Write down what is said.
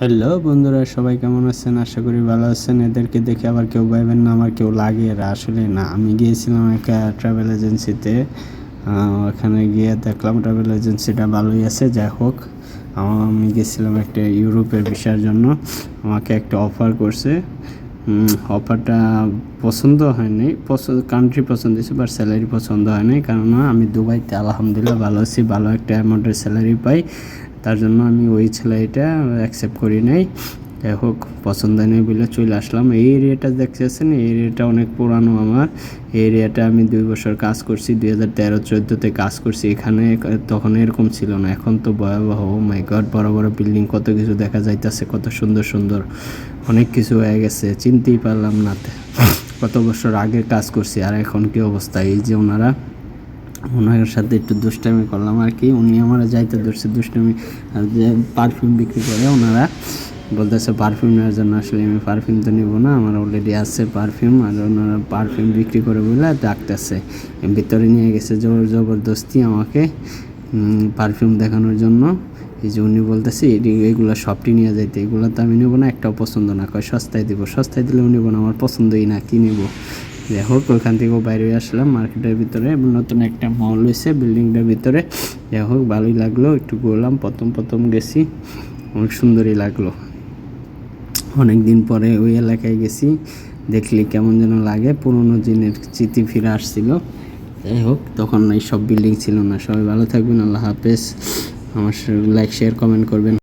Hello বন্ধুরা, সবাই কেমন আছেন? আশা করি ভালো আছেন। এদেরকে দেখে আবার কেউ ভাইবেন না আমার কেউ লাগে, এরা আসলে না। আমি গিয়েছিলাম একটা ট্রাভেল এজেন্সিতে, ওখানে গিয়ে দেখলাম ট্রাভেল এজেন্সিটা ভালোই আছে। যাই হোক, আমি গেছিলাম একটা ইউরোপের ভিসার জন্য। আমাকে একটা অফার করছে। অফারটা পছন্দ হয়নি, কান্ট্রি পছন্দ হয়েছে, বাট স্যালারি পছন্দ হয়নি। কেননা আমি দুবাইতে আলহামদুলিল্লাহ ভালো আছি, ভালো একটা অ্যামাউন্টের স্যালারি পাই। তার জন্য আমি ওই স্যালারিটা অ্যাকসেপ্ট করি নাই। যাই হোক, পছন্দ নেই বলে চলে আসলাম। এই এরিয়াটা দেখতেছেন, এই এরিয়াটা অনেক পুরানো আমার। এই এরিয়াটা আমি 2 বছর কাজ করছি, 2013-14তে কাজ করছি এখানে। তখন এরকম ছিল না, এখন তো ভয়াবহ। মাই গড, বড় বড় বিল্ডিং, কত কিছু দেখা যাইতেছে, কত সুন্দর সুন্দর অনেক কিছু হয়ে গেছে, চিনতেই পারলাম না। কত বছর আগে কাজ করছি আর এখন কী অবস্থা। এই যে ওনার সাথে একটু দুষ্টামি করলাম আর কি। উনি আমার যাইতে ধরছে দুষ্টামি, আর যে পারফিউম বিক্রি করে ওনারা বলতেছে পারফিউম নেওয়ার জন্য। আসলে আমি পারফিউম তো নেবো না, আমার অলরেডি আছে পারফিউম। আর ওনারা পারফিউম বিক্রি করে বলে ডাকতেছে, ভিতরে নিয়ে গেছে জবরদস্তি আমাকে পারফিউম দেখানোর জন্য। এই যে উনি বলতেছে এগুলো সবটি নিয়ে যাইতে, এগুলো তো আমি নেবো না, একটাও পছন্দ না। কয় সস্তায় দিব, সস্তায় দিলেও নেবো না, আমার পছন্দই না, কী নেবো। যাই হোক, ওইখান থেকেও বাইরে আসলাম মার্কেটের ভিতরে। নতুন একটা মল হয়েছে বিল্ডিংটার ভিতরে। যাই হোক, ভালোই লাগলো, একটু ঘুরলাম। প্রথম গেছি, অনেক সুন্দরই লাগলো। অনেক দিন পরে ওই এলাকায় গেছি, দেখলে কেমন যেন লাগে, পুরোনো দিনের স্মৃতি ফিরে আসছিল। যাই হোক, তখন এই সব বিল্ডিং ছিল না। সবাই ভালো থাকবেন, আল্লাহ হাফেজ। আমার লাইক শেয়ার কমেন্ট করবেন।